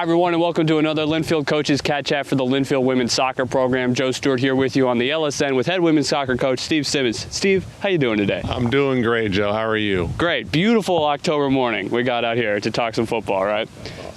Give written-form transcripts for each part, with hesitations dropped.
Hi everyone, and welcome to another Linfield Coaches CatChat for the Linfield Women's Soccer Program. Joe Stuart here with you on the LSN with head women's soccer coach Steve Simmons. Steve, how you doing today? I'm doing great, Joe. How are you? Great. Beautiful October morning we got out here to talk some football, right?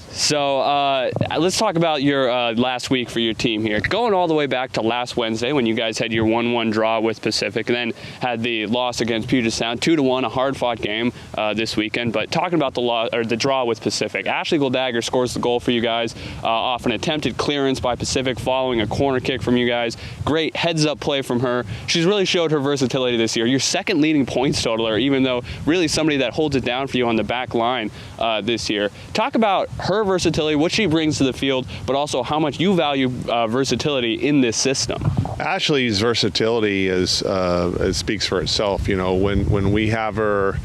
So let's talk about your last week for your team here. Going all the way back to last Wednesday when you guys had your 1-1 draw with Pacific and then had the loss against Puget Sound, 2-1, a hard-fought game this weekend. But talking about the draw with Pacific, Ashley Guldager scores the goal for you guys off an attempted clearance by Pacific following a corner kick from you guys. Great heads-up play from her. She's really showed her versatility this year. Your second leading points totaler, even though really somebody that holds it down for you on the back line this year. Talk about her versatility, what she brings to the field, but also how much you value versatility in this system. Ashley's versatility it speaks for itself. You know, when we have her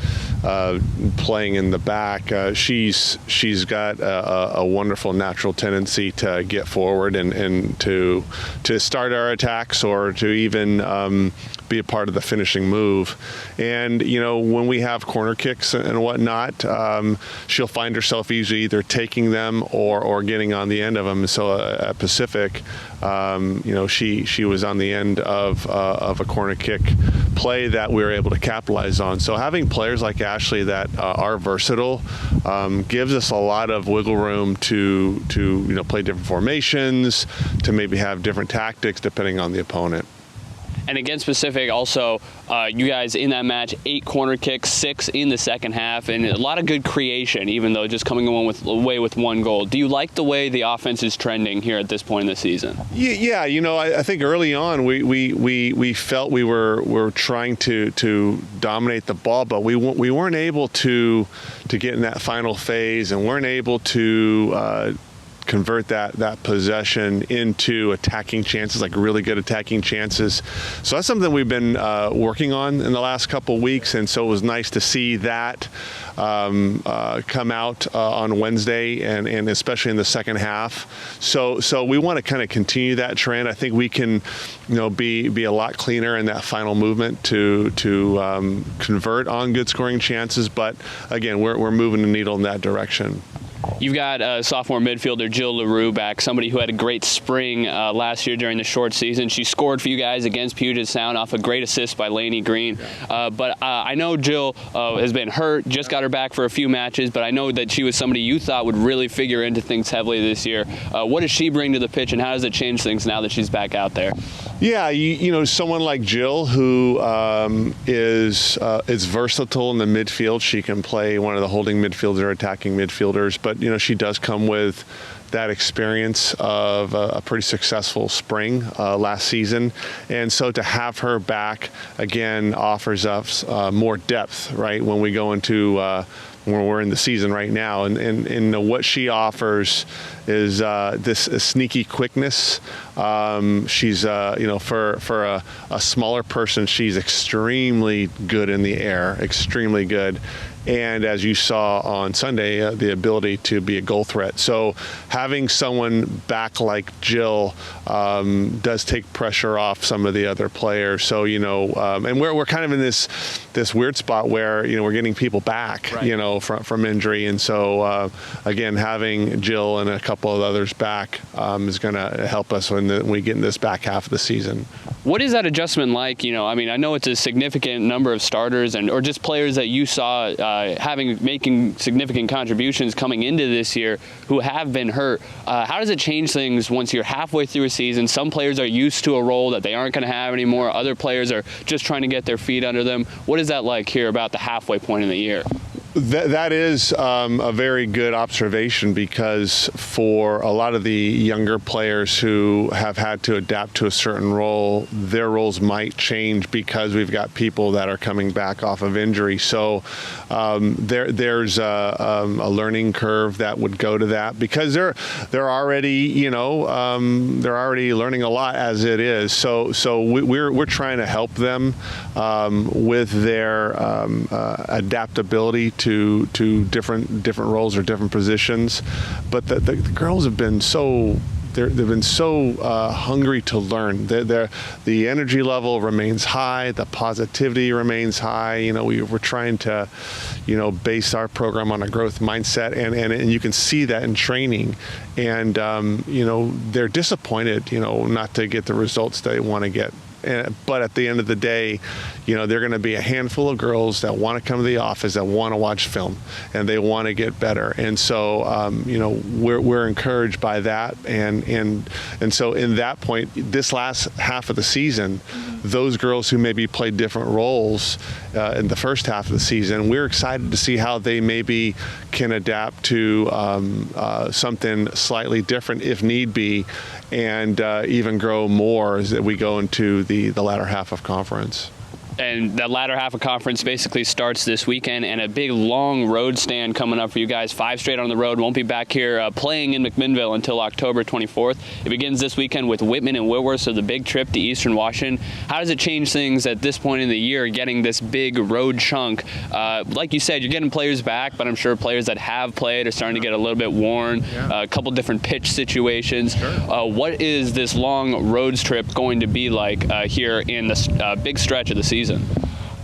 playing in the back, she's got a wonderful natural tendency to get forward and to start our attacks or to even be a part of the finishing move. And you know, when we have corner kicks and whatnot, she'll find herself usually either taking them or getting on the end of them. So at Pacific, you know, she was on the end of a corner kick play that we were able to capitalize on. So having players like Ashley that are versatile gives us a lot of wiggle room to you know, play different formations, to maybe have different tactics depending on the opponent. And against Pacific, also, you guys in that match, 8 corner kicks, 6 in the second half, and a lot of good creation, even though just coming away with 1 goal. Do you like the way the offense is trending here at this point in the season? Yeah, you know, I think early on we felt we were trying to dominate the ball, but we weren't able to get in that final phase, and weren't able to convert that possession into attacking chances, like really good attacking chances. So that's something we've been working on in the last couple of weeks, and so it was nice to see that come out on Wednesday, and especially in the second half. So we want to kind of continue that trend. I think we can, you know, be a lot cleaner in that final movement to convert on good scoring chances. But again, we're moving the needle in that direction. You've got sophomore midfielder Jill LaRue back, somebody who had a great spring last year during the short season. She scored for you guys against Puget Sound off a great assist by Lainey Green. But I know Jill has been hurt, just got her back for a few matches, but I know that she was somebody you thought would really figure into things heavily this year. What does she bring to the pitch, and how does it change things now that she's back out there? Yeah, you know, someone like Jill who is versatile in the midfield. She can play one of the holding midfielders or attacking midfielders, but you know, she does come with that experience of a pretty successful spring last season, and so to have her back again offers us more depth, right, when we go into when we're in the season right now, and what she offers is this sneaky quickness. She's you know, for a smaller person, she's extremely good in the air, extremely good. And as you saw on Sunday, the ability to be a goal threat. So having someone back like Jill does take pressure off some of the other players. So, you know, and we're kind of in this weird spot where, you know, we're getting people back, right, you know, from injury. And so, again, having Jill and a couple of others back is going to help us when we get in this back half of the season. What is that adjustment like? You know, I mean, I know it's a significant number of starters or just players that you saw making significant contributions coming into this year who have been hurt. How does it change things once you're halfway through a season? Some players are used to a role that they aren't going to have anymore. Other players are just trying to get their feet under them. What is that like here about the halfway point in the year? That is a very good observation, because for a lot of the younger players who have had to adapt to a certain role, their roles might change because we've got people that are coming back off of injury. So there's a learning curve that would go to that, because they're already, you know, they're already learning a lot as it is. So we're trying to help them with their adaptability to different roles or different positions. But the girls have been so they've been so hungry to learn. The energy level remains high. The positivity remains high. You know, we're trying to, you know, base our program on a growth mindset, and you can see that in training. And you know, they're disappointed, you know, not to get the results they want to get. But at the end of the day, you know, they're going to be a handful of girls that want to come to the office, that want to watch film, and they want to get better. And so, you know, we're encouraged by that. And so in that point, this last half of the season, those girls who maybe played different roles in the first half of the season, we're excited to see how they maybe can adapt to something slightly different if need be, and even grow more as we go into the latter half of conference. And that latter half of conference basically starts this weekend, and a big long road stand coming up for you guys. 5 straight on the road. Won't be back here playing in McMinnville until October 24th. It begins this weekend with Whitman and Whitworth, so the big trip to Eastern Washington. How does it change things at this point in the year, getting this big road chunk? Like you said, you're getting players back, but I'm sure players that have played are starting to get a little bit worn. A couple different pitch situations. What is this long roads trip going to be like here in this big stretch of the season?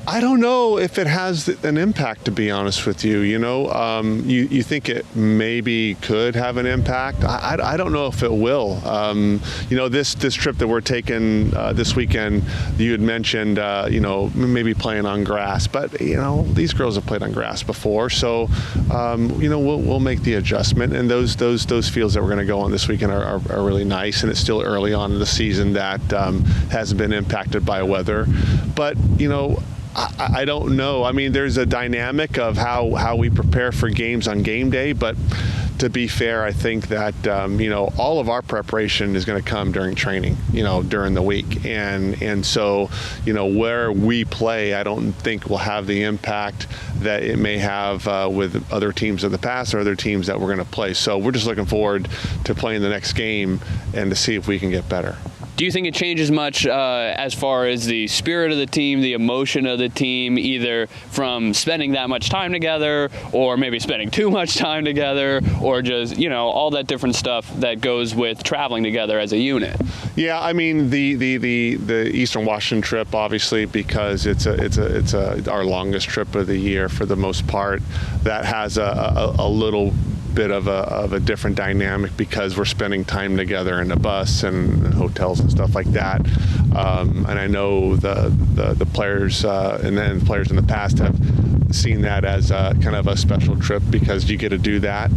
I don't know if it has an impact, to be honest with you. You know, you think it maybe could have an impact. I don't know if it will. You know, this trip that we're taking this weekend, you had mentioned, you know, maybe playing on grass, but you know, these girls have played on grass before, so you know, we'll make the adjustment. And those fields that we're going to go on this weekend are really nice, and it's still early on in the season that hasn't been impacted by weather. But you know, I don't know. I mean, there's a dynamic of how we prepare for games on game day, but to be fair, I think that you know, all of our preparation is going to come during training, you know, during the week, and so, you know, where we play, I don't think will have the impact that it may have with other teams of the past or other teams that we're going to play. So we're just looking forward to playing the next game and to see if we can get better. Do you think it changes much as far as the spirit of the team, the emotion of the team, either from spending that much time together, or maybe spending too much time together, or just, you know, all that different stuff that goes with traveling together as a unit? Yeah, I mean, the Eastern Washington trip, obviously, because it's our longest trip of the year for the most part, that has a little bit of a different dynamic because we're spending time together in the bus and hotels and stuff like that. And I know the players and then the players in the past have seen that as kind of a special trip because you get to do that.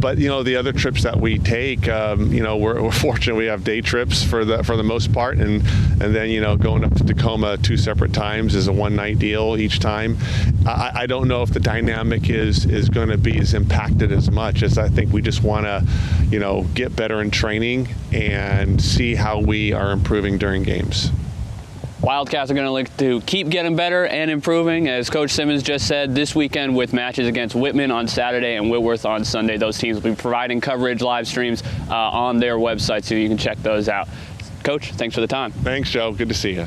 But you know, the other trips that we take, you know, we're fortunate we have day trips for the most part, and then, you know, going up to Tacoma 2 separate times is a one-night deal each time. I don't know if the dynamic is going to be as impacted as much as I think we just want to, you know, get better in training and see how we are improving during games. Wildcats are going to look to keep getting better and improving, as Coach Simmons just said, this weekend with matches against Whitman on Saturday and Whitworth on Sunday. Those teams will be providing coverage, live streams on their website, so you can check those out. Coach, thanks for the time. Thanks, Joe. Good to see you.